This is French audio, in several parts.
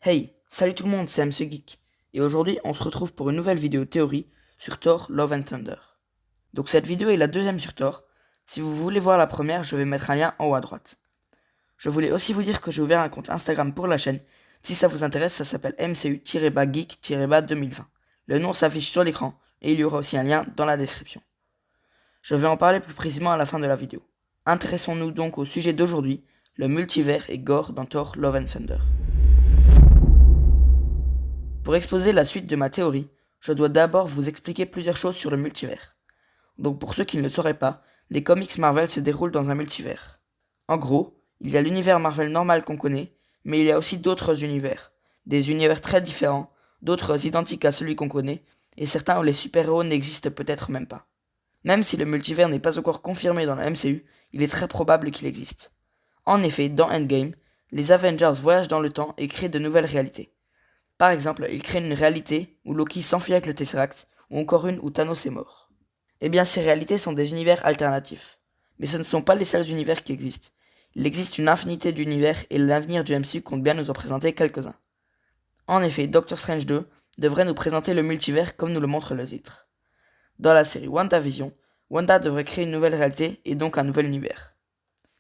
Hey, salut tout le monde, c'est MC Geek. Et aujourd'hui, on se retrouve pour une nouvelle vidéo théorie sur Thor Love and Thunder. Donc cette vidéo est la deuxième sur Thor. Si vous voulez voir la première, je vais mettre un lien en haut à droite. Je voulais aussi vous dire que j'ai ouvert un compte Instagram pour la chaîne. Si ça vous intéresse, ça s'appelle MCU-Geek-2020. Le nom s'affiche sur l'écran et il y aura aussi un lien dans la description. Je vais en parler plus précisément à la fin de la vidéo. Intéressons-nous donc au sujet d'aujourd'hui, le multivers et Gore dans Thor Love and Thunder. Pour exposer la suite de ma théorie, je dois d'abord vous expliquer plusieurs choses sur le multivers. Donc pour ceux qui ne le sauraient pas, les comics Marvel se déroulent dans un multivers. En gros, il y a l'univers Marvel normal qu'on connaît, mais il y a aussi d'autres univers. Des univers très différents, d'autres identiques à celui qu'on connaît, et certains où les super-héros n'existent peut-être même pas. Même si le multivers n'est pas encore confirmé dans la MCU, il est très probable qu'il existe. En effet, dans Endgame, les Avengers voyagent dans le temps et créent de nouvelles réalités. Par exemple, ils créent une réalité où Loki s'enfuit avec le Tesseract, ou encore une où Thanos est mort. Eh bien, ces réalités sont des univers alternatifs. Mais ce ne sont pas les seuls univers qui existent. Il existe une infinité d'univers et l'avenir du MCU compte bien nous en présenter quelques-uns. En effet, Doctor Strange 2 devrait nous présenter le multivers comme nous le montre le titre. Dans la série WandaVision, Wanda devrait créer une nouvelle réalité et donc un nouvel univers.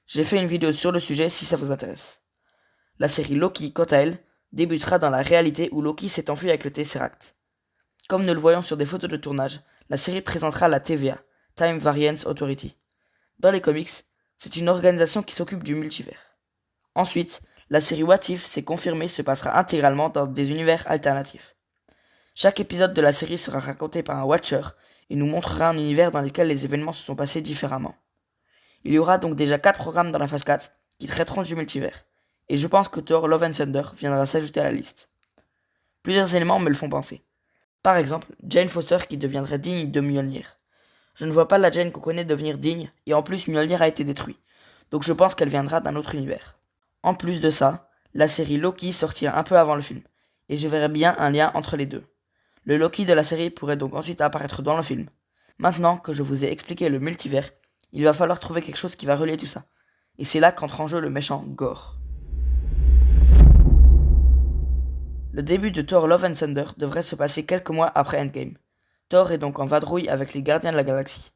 J'ai fait une vidéo sur le sujet si ça vous intéresse. La série Loki, quant à elle, débutera dans la réalité où Loki s'est enfui avec le Tesseract. Comme nous le voyons sur des photos de tournage, la série présentera la TVA, Time Variance Authority. Dans les comics, c'est une organisation qui s'occupe du multivers. Ensuite, la série What If s'est confirmée se passera intégralement dans des univers alternatifs. Chaque épisode de la série sera raconté par un Watcher et nous montrera un univers dans lequel les événements se sont passés différemment. Il y aura donc déjà 4 programmes dans la phase 4 qui traiteront du multivers. Et je pense que Thor Love and Thunder viendra s'ajouter à la liste. Plusieurs éléments me le font penser. Par exemple, Jane Foster qui deviendrait digne de Mjolnir. Je ne vois pas la Jane qu'on connaît devenir digne, et en plus Mjolnir a été détruit, donc je pense qu'elle viendra d'un autre univers. En plus de ça, la série Loki sortira un peu avant le film, et je verrais bien un lien entre les deux. Le Loki de la série pourrait donc ensuite apparaître dans le film. Maintenant que je vous ai expliqué le multivers, il va falloir trouver quelque chose qui va relier tout ça. Et c'est là qu'entre en jeu le méchant Gore. Le début de Thor Love and Thunder devrait se passer quelques mois après Endgame. Thor est donc en vadrouille avec les Gardiens de la Galaxie.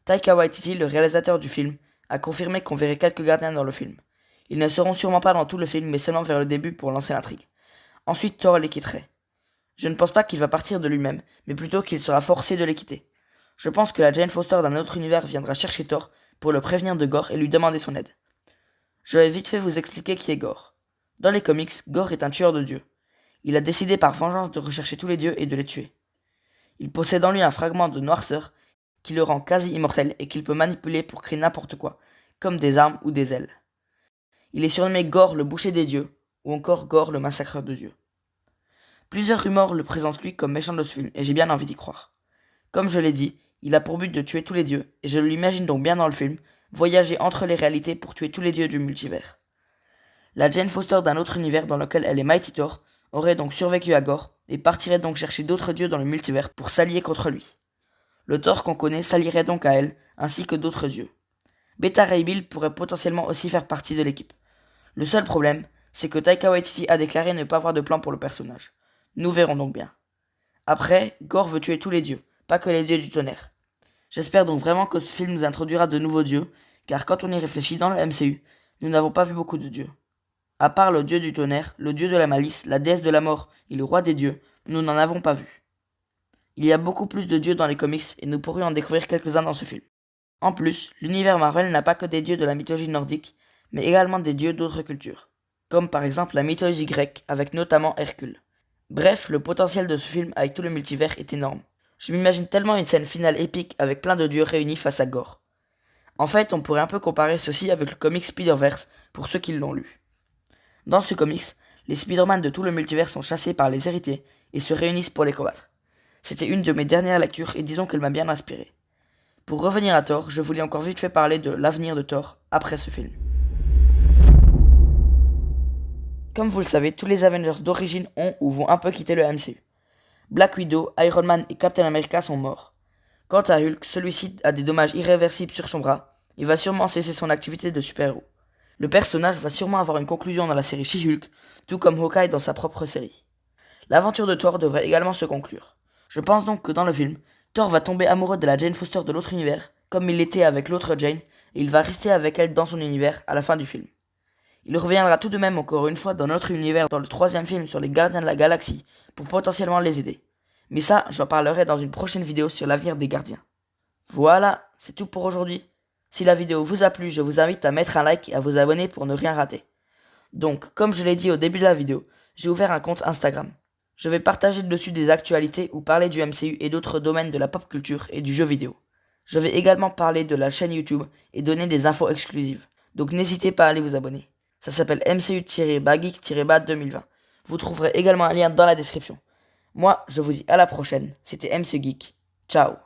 Taika Waititi, le réalisateur du film, a confirmé qu'on verrait quelques gardiens dans le film. Ils ne seront sûrement pas dans tout le film, mais seulement vers le début pour lancer l'intrigue. Ensuite, Thor les quitterait. Je ne pense pas qu'il va partir de lui-même, mais plutôt qu'il sera forcé de les quitter. Je pense que la Jane Foster d'un autre univers viendra chercher Thor pour le prévenir de Gore et lui demander son aide. Je vais vite fait vous expliquer qui est Gore. Dans les comics, Gore est un tueur de dieux. Il a décidé par vengeance de rechercher tous les dieux et de les tuer. Il possède en lui un fragment de noirceur qui le rend quasi immortel et qu'il peut manipuler pour créer n'importe quoi, comme des armes ou des ailes. Il est surnommé Gore le boucher des dieux, ou encore Gore le massacreur de dieux. Plusieurs rumeurs le présentent lui comme méchant de ce film, et j'ai bien envie d'y croire. Comme je l'ai dit, il a pour but de tuer tous les dieux, et je l'imagine donc bien dans le film, voyager entre les réalités pour tuer tous les dieux du multivers. La Jane Foster d'un autre univers dans lequel elle est Mighty Thor aurait donc survécu à Gore et partirait donc chercher d'autres dieux dans le multivers pour s'allier contre lui. Le Thor qu'on connaît s'allierait donc à elle, ainsi que d'autres dieux. Beta Ray Bill pourrait potentiellement aussi faire partie de l'équipe. Le seul problème, c'est que Taika Waititi a déclaré ne pas avoir de plan pour le personnage. Nous verrons donc bien. Après, Gore veut tuer tous les dieux, pas que les dieux du tonnerre. J'espère donc vraiment que ce film nous introduira de nouveaux dieux, car quand on y réfléchit dans le MCU, nous n'avons pas vu beaucoup de dieux. À part le dieu du tonnerre, le dieu de la malice, la déesse de la mort et le roi des dieux, nous n'en avons pas vu. Il y a beaucoup plus de dieux dans les comics et nous pourrions en découvrir quelques-uns dans ce film. En plus, l'univers Marvel n'a pas que des dieux de la mythologie nordique, mais également des dieux d'autres cultures, comme par exemple la mythologie grecque avec notamment Hercule. Bref, le potentiel de ce film avec tout le multivers est énorme. Je m'imagine tellement une scène finale épique avec plein de dieux réunis face à Gore. En fait, on pourrait un peu comparer ceci avec le comic Spider-Verse pour ceux qui l'ont lu. Dans ce comics, les Spider-Man de tout le multivers sont chassés par les héritiers et se réunissent pour les combattre. C'était une de mes dernières lectures et disons qu'elle m'a bien inspiré. Pour revenir à Thor, je voulais encore vite fait parler de l'avenir de Thor après ce film. Comme vous le savez, tous les Avengers d'origine ont ou vont un peu quitter le MCU. Black Widow, Iron Man et Captain America sont morts. Quant à Hulk, celui-ci a des dommages irréversibles sur son bras, il va sûrement cesser son activité de super-héros. Le personnage va sûrement avoir une conclusion dans la série She-Hulk, tout comme Hawkeye dans sa propre série. L'aventure de Thor devrait également se conclure. Je pense donc que dans le film, Thor va tomber amoureux de la Jane Foster de l'autre univers, comme il l'était avec l'autre Jane, et il va rester avec elle dans son univers à la fin du film. Il reviendra tout de même encore une fois dans notre univers dans le 3e film sur les Gardiens de la Galaxie, pour potentiellement les aider. Mais ça, j'en parlerai dans une prochaine vidéo sur l'avenir des Gardiens. Voilà, c'est tout pour aujourd'hui. Si la vidéo vous a plu, je vous invite à mettre un like et à vous abonner pour ne rien rater. Donc, comme je l'ai dit au début de la vidéo, j'ai ouvert un compte Instagram. Je vais partager dessus des actualités ou parler du MCU et d'autres domaines de la pop culture et du jeu vidéo. Je vais également parler de la chaîne YouTube et donner des infos exclusives. Donc n'hésitez pas à aller vous abonner. Ça s'appelle MCU-Geek-2020. Vous trouverez également un lien dans la description. Moi, je vous dis à la prochaine. C'était MC Geek. Ciao.